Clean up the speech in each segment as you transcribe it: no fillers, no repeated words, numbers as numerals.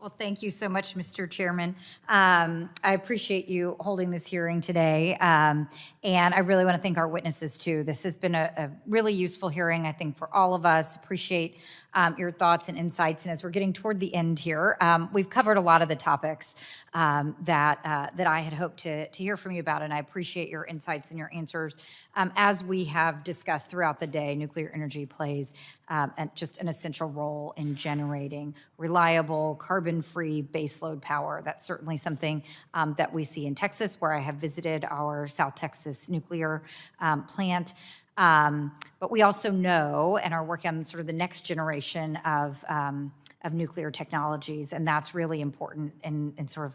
Well, thank you so much, Mr. Chairman. I appreciate you holding this hearing today, and I really want to thank our witnesses, too. This has been a really useful hearing, I think, for all of us. Appreciate your thoughts and insights, and as we're getting toward the end here, we've covered a lot of the topics that I had hoped to hear from you about, and I appreciate your insights and your answers. As we have discussed throughout the day, nuclear energy plays just an essential role in generating reliable, carbon-free baseload power. That's certainly something that we see in Texas, where I have visited our South Texas nuclear plant. But we also know and are working on sort of the next generation of nuclear technologies, and that's really important in sort of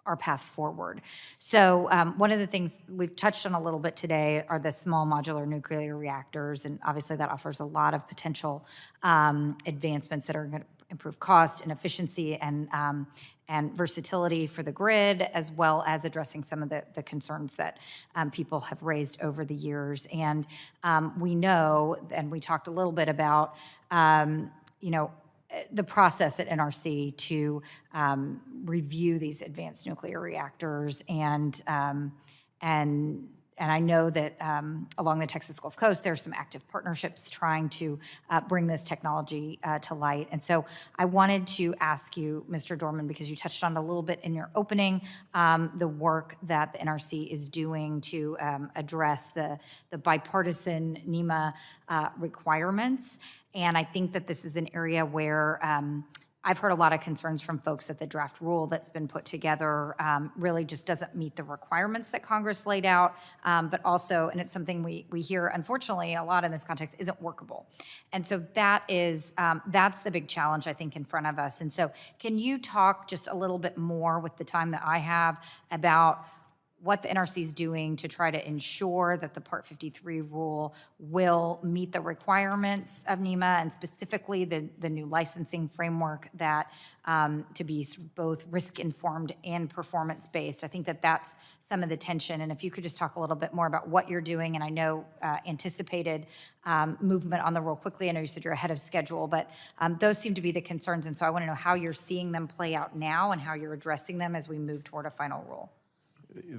our path forward. So one of the things we've touched on a little bit today are the small modular nuclear reactors, and obviously that offers a lot of potential advancements that are going to improve cost and efficiency and versatility for the grid, as well as addressing some of the concerns that people have raised over the years. And we know, and we talked a little bit about, the process at NRC to review these advanced nuclear reactors, and I know that along the Texas Gulf Coast, there's some active partnerships trying to bring this technology to light. And so I wanted to ask you, Mr. Dorman, because you touched on it a little bit in your opening, the work that the NRC is doing to address the bipartisan NEMA requirements. And I think that this is an area where I've heard a lot of concerns from folks that the draft rule that's been put together really just doesn't meet the requirements that Congress laid out, but also, and it's something we hear, unfortunately, a lot in this context, isn't workable. And so that's the big challenge, I think, in front of us. And so can you talk just a little bit more with the time that I have about what the NRC is doing to try to ensure that the Part 53 rule will meet the requirements of NEMA, and specifically the new licensing framework that to be both risk-informed and performance-based. I think that that's some of the tension, and if you could just talk a little bit more about what you're doing, and I know anticipated movement on the rule quickly. I know you said you're ahead of schedule, but those seem to be the concerns, and so I want to know how you're seeing them play out now and how you're addressing them as we move toward a final rule.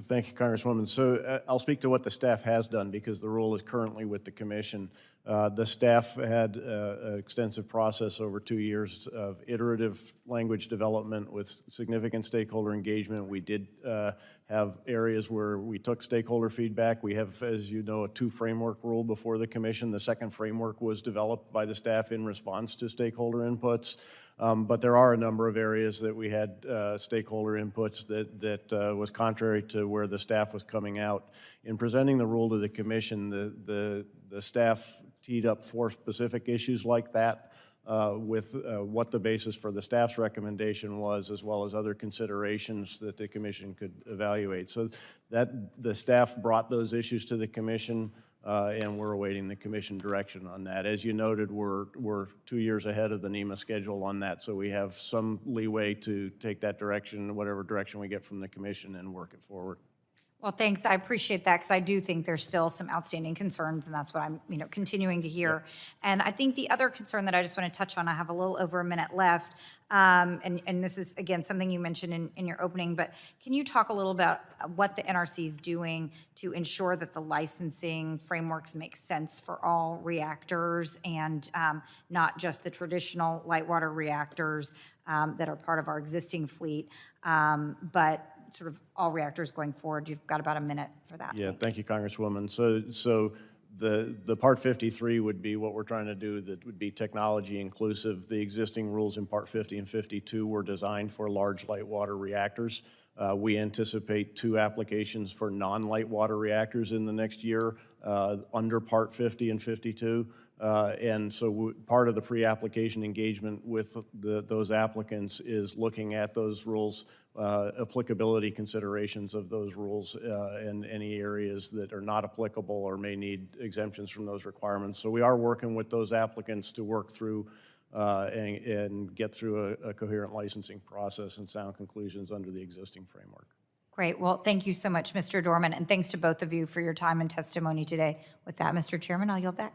Thank you, Congresswoman. So I'll speak to what the staff has done, because the rule is currently with the commission. The staff had an extensive process over 2 years of iterative language development with significant stakeholder engagement. We did have areas where we took stakeholder feedback. We have, as you know, a 2-framework rule before the commission. The second framework was developed by the staff in response to stakeholder inputs. But there are a number of areas that we had stakeholder inputs that was contrary to where the staff was coming out. In presenting the rule to the commission, the staff teed up 4 specific issues like that with what the basis for the staff's recommendation was, as well as other considerations that the commission could evaluate. So that the staff brought those issues to the commission, and we're awaiting the commission direction on that. As you noted, we're 2 years ahead of the NEMA schedule on that, so we have some leeway to take that direction, whatever direction we get from the commission, and work it forward. Well, thanks. I appreciate that, because I do think there's still some outstanding concerns, and that's what I'm continuing to hear. Yep. And I think the other concern that I just want to touch on, I have a little over a minute left, and this is, again, something you mentioned in your opening, but can you talk a little about what the NRC is doing to ensure that the licensing frameworks make sense for all reactors, and not just the traditional light water reactors that are part of our existing fleet, but sort of all reactors going forward? You've got about a minute for that. Yeah, Thanks. thank you, Congresswoman. So the Part 53 would be what we're trying to do, that would be technology inclusive. The existing rules in Part 50 and 52 were designed for large light water reactors. We anticipate 2 applications for non-light water reactors in the next year under Part 50 and 52. And so part of the pre-application engagement with those applicants is looking at those rules, applicability considerations of those rules, and any areas that are not applicable or may need exemptions from those requirements. So we are working with those applicants to work through and get through a coherent licensing process and sound conclusions under the existing framework. Great. Well, thank you so much, Mr. Dorman, and thanks to both of you for your time and testimony today. With that, Mr. Chairman, I'll yield back.